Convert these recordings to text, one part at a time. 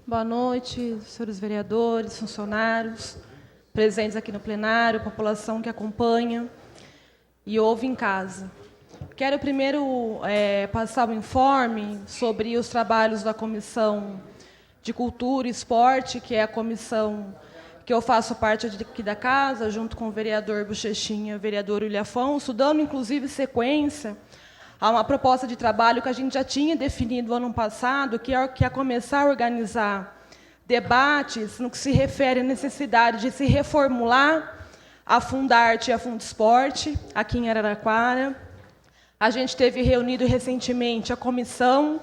Boa noite, senhores vereadores, funcionários, presentes aqui no plenário, população que acompanha e ouve em casa. Quero primeiro passar o informe sobre os trabalhos da Comissão de Cultura e Esporte, que é a comissão que eu faço parte aqui da casa, junto com o vereador Bochechinha e o vereador William Afonso, dando, inclusive, sequência a uma proposta de trabalho que a gente já tinha definido ano passado, que é começar a organizar debates no que se refere à necessidade de se reformular a Fundarte e a Fundesporte, aqui em Araraquara. A gente teve reunido recentemente a comissão,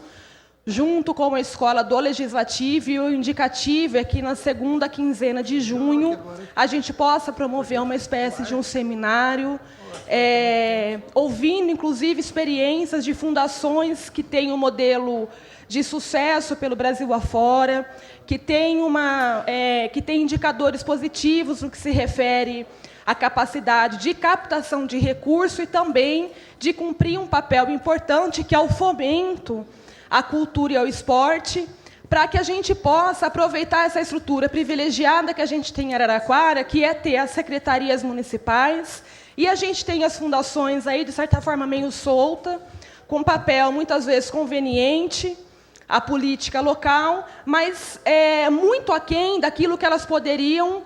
junto com a Escola do Legislativo, e o indicativo é que na segunda quinzena de junho a gente possa promover uma espécie de um seminário, ouvindo, inclusive, experiências de fundações que têm um modelo de sucesso pelo Brasil afora, que tem indicadores positivos no que se refere à capacidade de captação de recurso e também de cumprir um papel importante, que é o fomento à cultura e ao esporte, para que a gente possa aproveitar essa estrutura privilegiada que a gente tem em Araraquara, que é ter as secretarias municipais, e a gente tem as fundações aí, de certa forma, meio solta, com papel, muitas vezes, conveniente, a política local, mas muito aquém daquilo que elas poderiam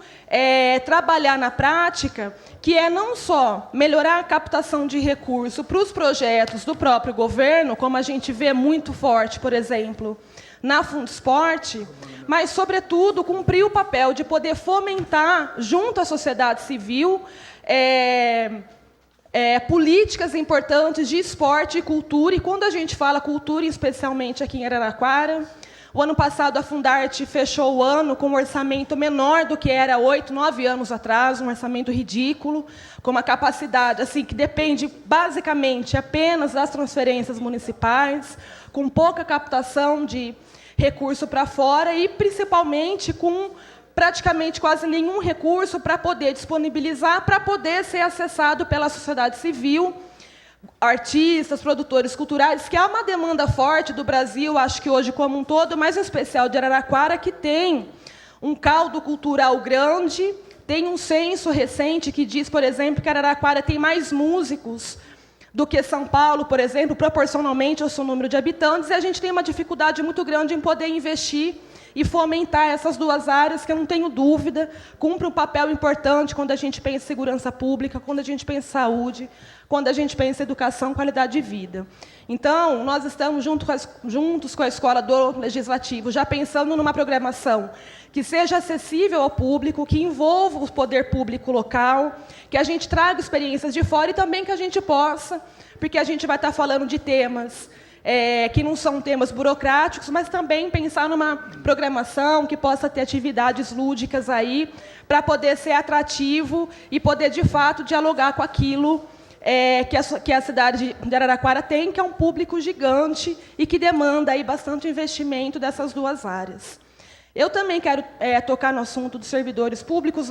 trabalhar na prática, que é não só melhorar a captação de recurso para os projetos do próprio governo, como a gente vê muito forte, por exemplo, na Fundesporte, mas, sobretudo, cumprir o papel de poder fomentar, junto à sociedade civil, políticas importantes de esporte e cultura. E quando a gente fala cultura, especialmente aqui em Araraquara, o ano passado a Fundarte fechou o ano com um orçamento menor do que era 8, 9 anos atrás, um orçamento ridículo, com uma capacidade assim que depende basicamente apenas das transferências municipais, com pouca captação de recurso para fora e, principalmente, com praticamente quase nenhum recurso para poder disponibilizar, para poder ser acessado pela sociedade civil, artistas, produtores culturais, que há uma demanda forte do Brasil, acho que hoje como um todo, mas em especial de Araraquara, que tem um caldo cultural grande, tem um censo recente que diz, por exemplo, que Araraquara tem mais músicos do que São Paulo, por exemplo, proporcionalmente ao seu número de habitantes, e a gente tem uma dificuldade muito grande em poder investir e fomentar essas duas áreas, que eu não tenho dúvida, cumprem um papel importante quando a gente pensa em segurança pública, quando a gente pensa em saúde, quando a gente pensa em educação, qualidade de vida. Então, nós estamos juntos com a Escola do Legislativo, já pensando numa programação que seja acessível ao público, que envolva o poder público local, que a gente traga experiências de fora e também que a gente possa, porque a gente vai estar falando de temas que não são temas burocráticos, mas também pensar numa programação que possa ter atividades lúdicas aí, para poder ser atrativo e poder, de fato, dialogar com aquilo que a cidade de Araraquara tem, que é um público gigante e que demanda aí bastante investimento dessas duas áreas. Eu também quero tocar no assunto dos servidores públicos,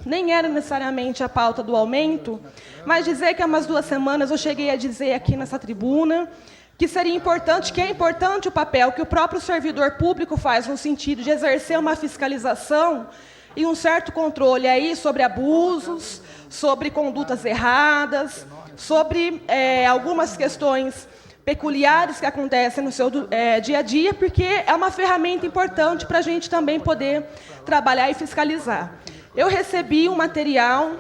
nem era necessariamente a pauta do aumento, mas dizer que há umas 2 semanas eu cheguei a dizer aqui nessa tribuna que seria importante, que é importante o papel que o próprio servidor público faz no sentido de exercer uma fiscalização e um certo controle aí sobre abusos, sobre condutas erradas, sobre algumas questões peculiares que acontecem no seu dia a dia, porque é uma ferramenta importante para a gente também poder trabalhar e fiscalizar. Eu recebi um material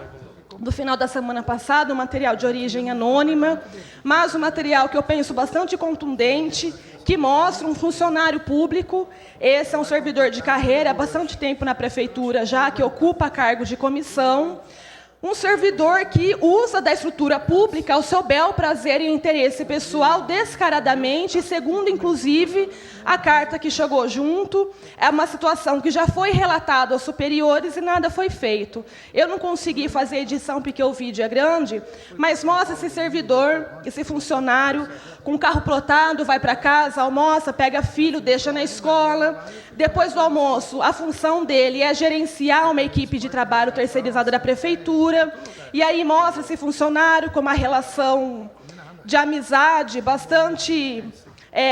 do final da semana passada, um material de origem anônima, mas um material que eu penso bastante contundente, que mostra um funcionário público, esse é um servidor de carreira, há bastante tempo na prefeitura já, que ocupa cargo de comissão, um servidor que usa da estrutura pública ao seu bel prazer e interesse pessoal descaradamente, segundo, inclusive, a carta que chegou junto. É uma situação que já foi relatada aos superiores e nada foi feito. Eu não consegui fazer edição porque o vídeo é grande, mas mostra esse servidor, esse funcionário, com o carro plotado, vai para casa, almoça, pega filho, deixa na escola. Depois do almoço, a função dele é gerenciar uma equipe de trabalho terceirizada da prefeitura, e aí mostra esse funcionário com uma relação de amizade bastante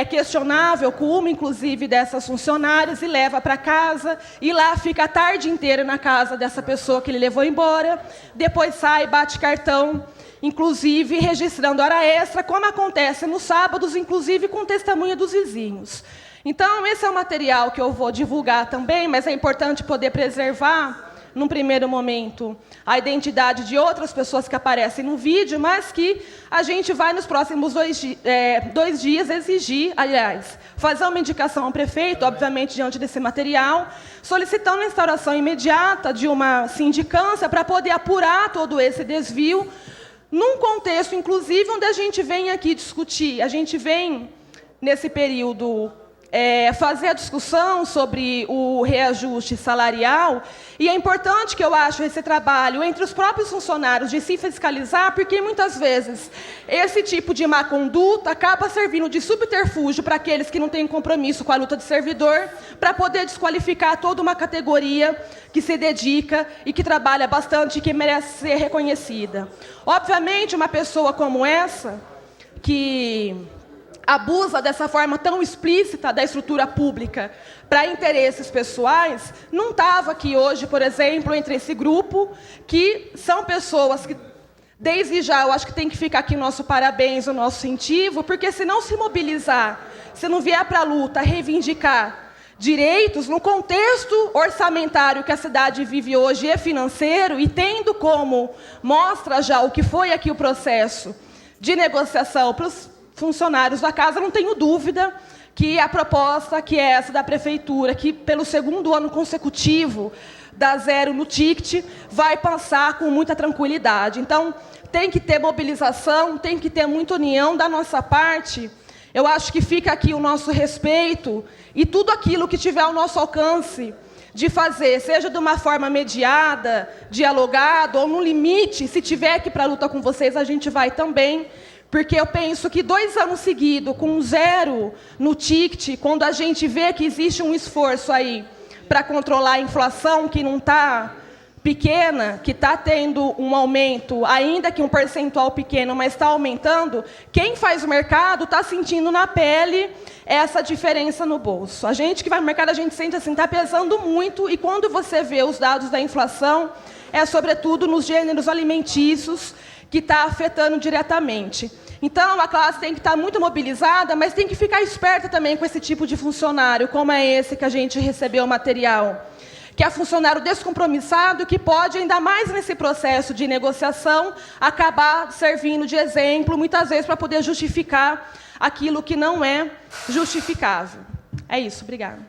questionável com uma, inclusive, dessas funcionárias e leva para casa, e lá fica a tarde inteira na casa dessa pessoa que ele levou embora, depois sai, bate cartão, inclusive registrando hora extra, como acontece nos sábados, inclusive com testemunha dos vizinhos. Então, esse é o material que eu vou divulgar também, mas é importante poder preservar, num primeiro momento, a identidade de outras pessoas que aparecem no vídeo, mas que a gente vai, nos próximos 2 dias, exigir, aliás, fazer uma indicação ao prefeito, obviamente, diante desse material, solicitando a instauração imediata de uma sindicância para poder apurar todo esse desvio, num contexto, inclusive, onde a gente vem aqui discutir, a gente vem, nesse período, fazer a discussão sobre o reajuste salarial, e é importante que eu acho esse trabalho entre os próprios funcionários de se fiscalizar, porque muitas vezes esse tipo de má conduta acaba servindo de subterfúgio para aqueles que não têm compromisso com a luta de servidor, para poder desqualificar toda uma categoria que se dedica e que trabalha bastante e que merece ser reconhecida. Obviamente, uma pessoa como essa, que abusa dessa forma tão explícita da estrutura pública para interesses pessoais, não estava aqui hoje, por exemplo, entre esse grupo, que são pessoas que, desde já, eu acho que tem que ficar aqui o nosso parabéns, o nosso incentivo, porque se não se mobilizar, se não vier para a luta reivindicar direitos, no contexto orçamentário que a cidade vive hoje e financeiro, e tendo como mostra já o que foi aqui o processo de negociação para os funcionários da casa, não tenho dúvida que a proposta, que é essa da prefeitura, que pelo 2º ano consecutivo dá zero no ticket, vai passar com muita tranquilidade. Então, tem que ter mobilização, tem que ter muita união da nossa parte. Eu acho que fica aqui o nosso respeito e tudo aquilo que tiver ao nosso alcance de fazer, seja de uma forma mediada, dialogada, ou no limite, se tiver que ir para a luta com vocês, a gente vai também. Porque eu penso que 2 anos seguidos, com 0 no ticket, quando a gente vê que existe um esforço aí para controlar a inflação, que não está pequena, que está tendo um aumento, ainda que um percentual pequeno, mas está aumentando, quem faz o mercado está sentindo na pele essa diferença no bolso. A gente que vai no mercado, a gente sente assim, está pesando muito, e quando você vê os dados da inflação, é sobretudo nos gêneros alimentícios, que está afetando diretamente. Então, a classe tem que estar muito mobilizada, mas tem que ficar esperta também com esse tipo de funcionário, como é esse que a gente recebeu o material, que é funcionário descompromissado, que pode, ainda mais nesse processo de negociação, acabar servindo de exemplo, muitas vezes, para poder justificar aquilo que não é justificável. É isso, obrigada.